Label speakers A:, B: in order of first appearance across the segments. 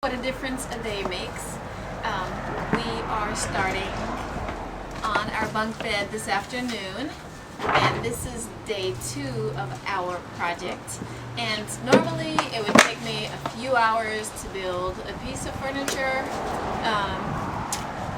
A: What a difference a day makes. We are starting on our bunk bed this afternoon, and this is day 2 of our project. And normally it would take me a few hours to build a piece of furniture,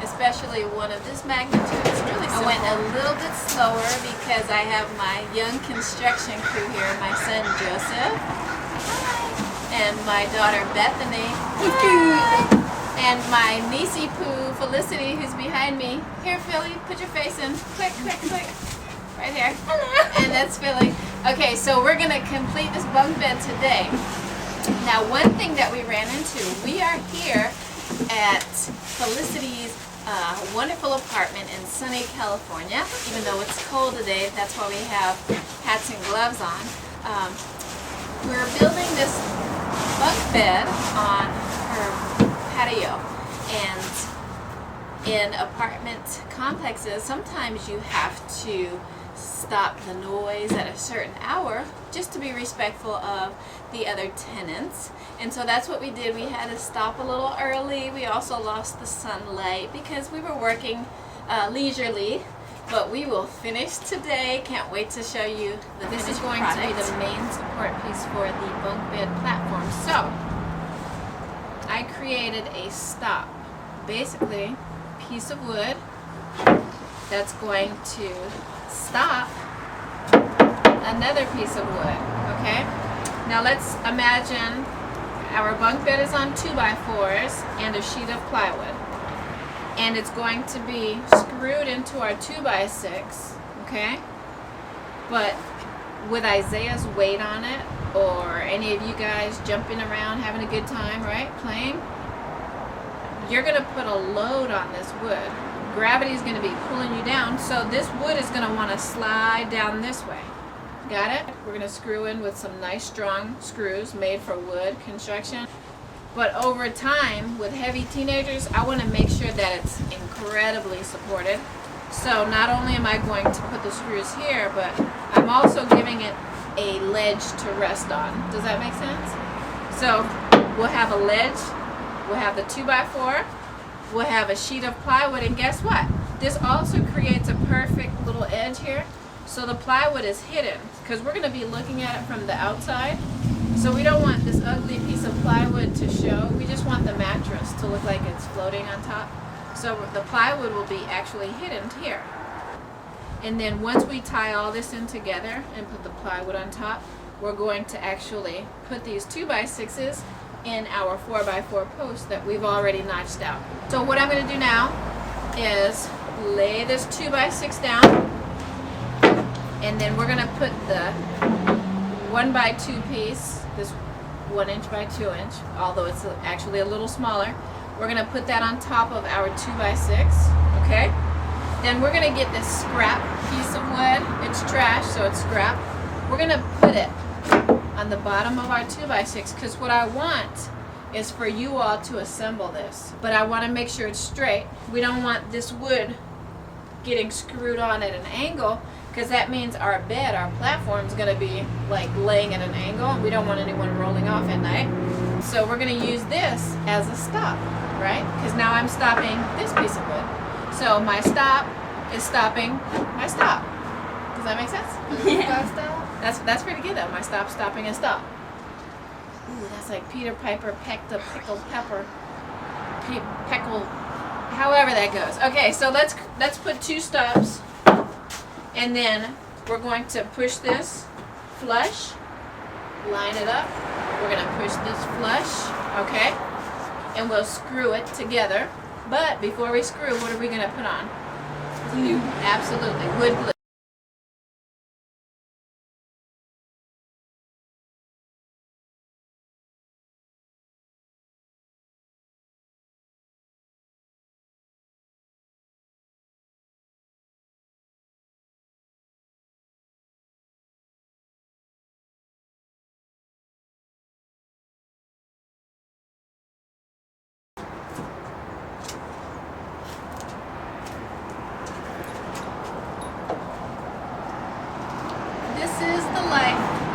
A: especially one of this magnitude. It's really simple. I went a little bit slower because I have my young construction crew here, my son Joseph, and my daughter Bethany, and my niecey Pooh Felicity, who's behind me. Here, Philly, put your face in. Quick, quick, quick. Right here. Hello. And that's Philly. Okay, so we're gonna complete this bunk bed today. Now, one thing that we ran into, we are here at Felicity's wonderful apartment in sunny California. Even though it's cold today, that's why we have hats and gloves on. We're building this bunk bed on her patio, and in apartment complexes, sometimes you have to stop the noise at a certain hour just to be respectful of the other tenants. And so that's what we did. We had to stop a little early. We also lost the sunlight because we were working leisurely, but we will finish today. Can't wait to show you the This is going to be the main support piece for the bunk bed platform. So I created a stop, basically a piece of wood that's going to stop another piece of wood. Okay, now let's imagine our bunk bed is on 2x4s and a sheet of plywood, and it's going to be screwed into our 2x6. Okay, but with Isaiah's weight on it, or any of you guys jumping around having a good time, right, playing, you're going to put a load on this wood. Gravity is going to be pulling you down, so this wood is going to want to slide down this way. Got it? We're going to screw in with some nice strong screws made for wood construction. But over time, with heavy teenagers, I want to make sure that it's incredibly supported. So not only am I going to put the screws here, but I'm also giving it a ledge to rest on. Does that make sense? So we'll have a ledge, we'll have the 2x4, we'll have a sheet of plywood, and guess what? This also creates a perfect little edge here. So the plywood is hidden because we're going to be looking at it from the outside. So we don't want this ugly piece of plywood to show. We just want the mattress to look like it's floating on top. So the plywood will be actually hidden here. And then once we tie all this in together and put the plywood on top, we're going to actually put these 2x6s in our 4x4 posts that we've already notched out. So what I'm going to do now is lay this 2x6 down, and then we're going to put the 1x2 piece, this 1 inch by 2 inch, although it's actually a little smaller, we're going to put that on top of our 2x6. Okay? Then we're going to get this scrap piece of wood. It's trash, so it's scrap. We're going to put it on the bottom of our 2x6 because what I want is for you all to assemble this. But I want to make sure it's straight. We don't want this wood getting screwed on at an angle, because that means our bed, our platform, is going to be like laying at an angle, and we don't want anyone rolling off at night. So we're going to use this as a stop, right? Because now I'm stopping this piece of wood. So my stop is stopping my stop. Does that make sense?
B: Yeah.
A: That's pretty good though. My stop, stopping, and stop. Ooh, that's like Peter Piper pecked a pickled pepper. Peckle, however that goes. Okay, so let's put 2 stops, and then we're going to push this flush, line it up. We're going to push this flush, okay, and we'll screw it together. But before we screw, what are we going to put on? Glue. Absolutely, wood glue.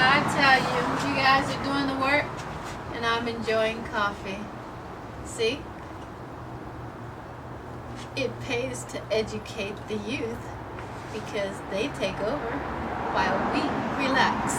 A: I tell you, you guys are doing the work, and I'm enjoying coffee. See? It pays to educate the youth because they take over while we relax.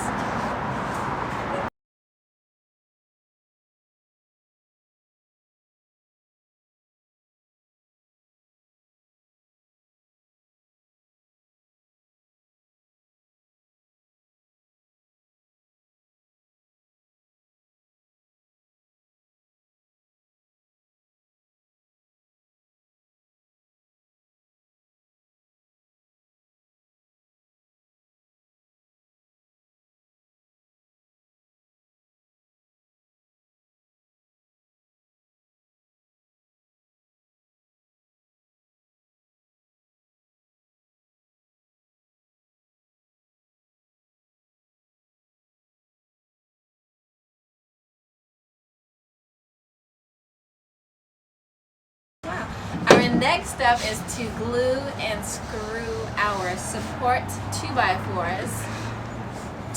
A: Our next step is to glue and screw our support 2x4s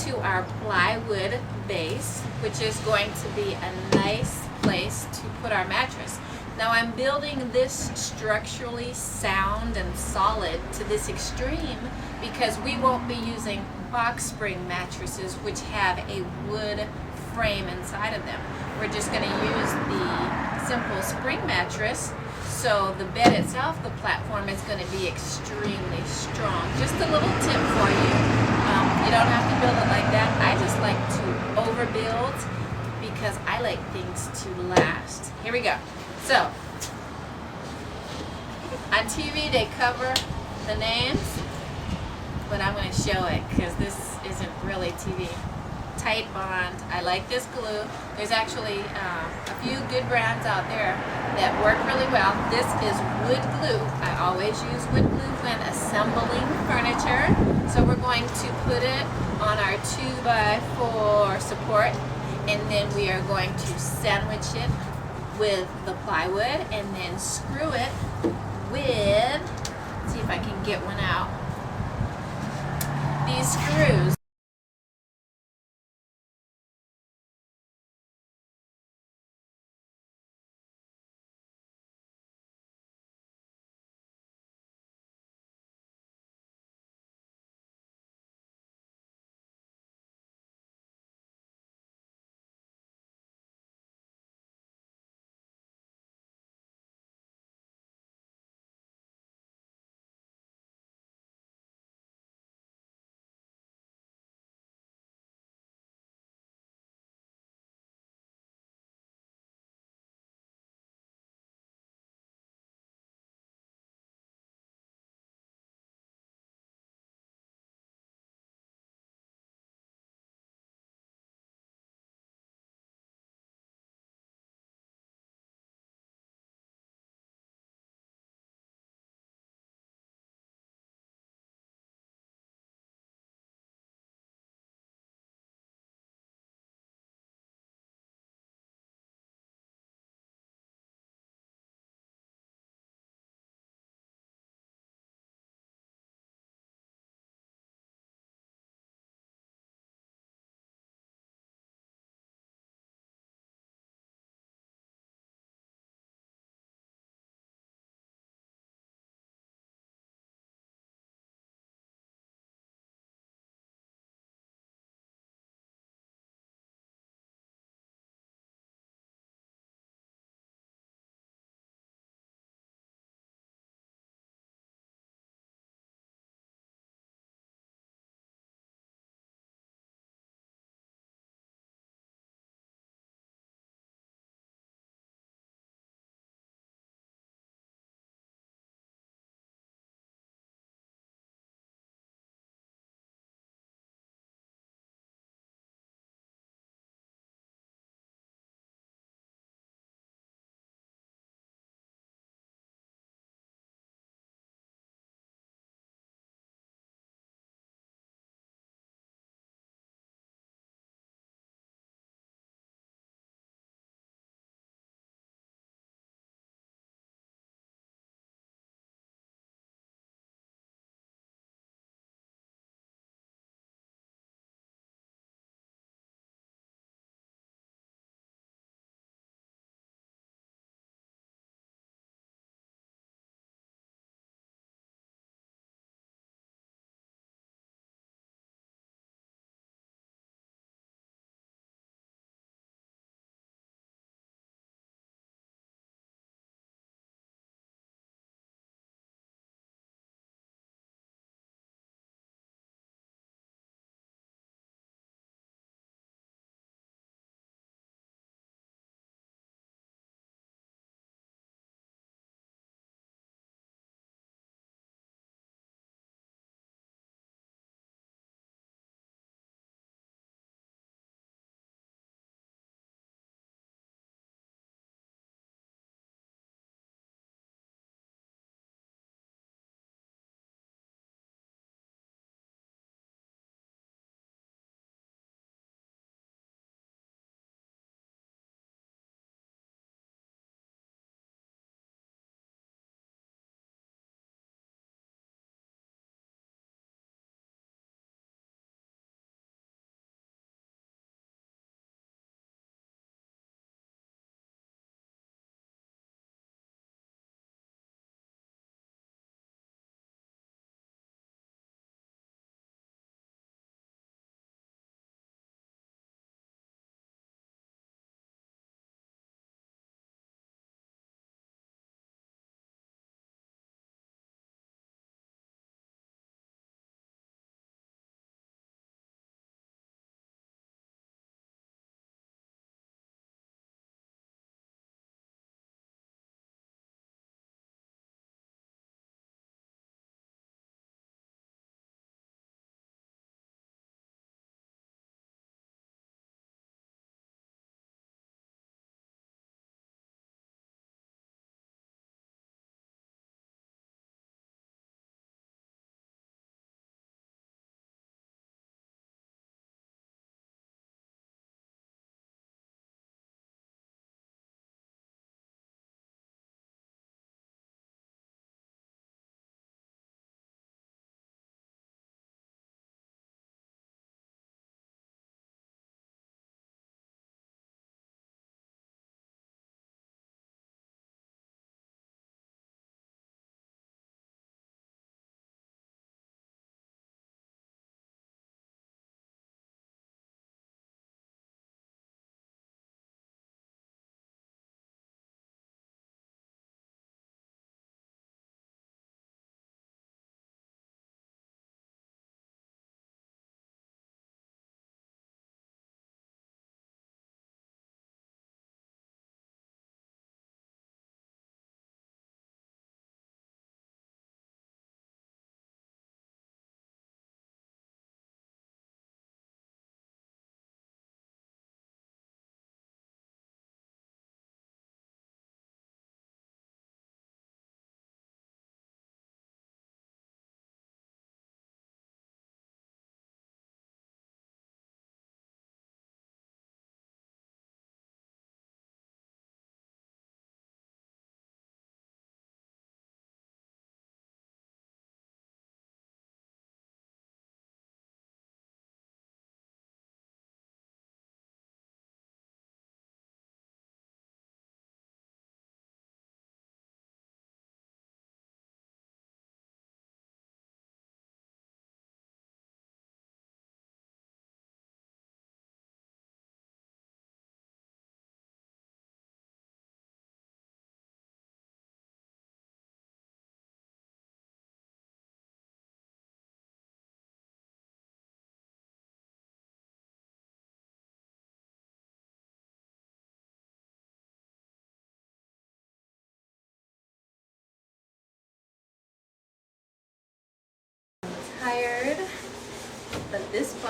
A: to our plywood base, which is going to be a nice place to put our mattress. Now I'm building this structurally sound and solid to this extreme because we won't be using box spring mattresses which have a wood frame inside of them. We're just going to use the simple spring mattress. So the bed itself, the platform, is going to be extremely strong. Just a little tip for you. You don't have to build it like that. I just like to overbuild because I like things to last. Here we go. So, on TV they cover the names, but I'm going to show it because this isn't really TV. Tight Bond. I like this glue. There's actually a few good brands out there that work really well. This is wood glue. I always use wood glue when assembling furniture. So we're going to put it on our 2x4 support, and then we are going to sandwich it with the plywood and then screw it with, see if I can get one out, these screws.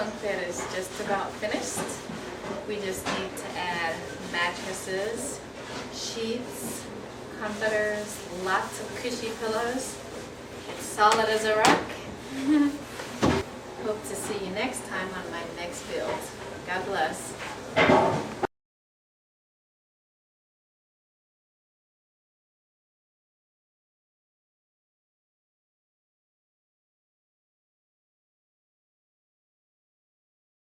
A: bunk bed is just about finished. We just need to add mattresses, sheets, comforters, lots of cushy pillows. It's solid as a rock. Hope to see you next time on my next build. God bless.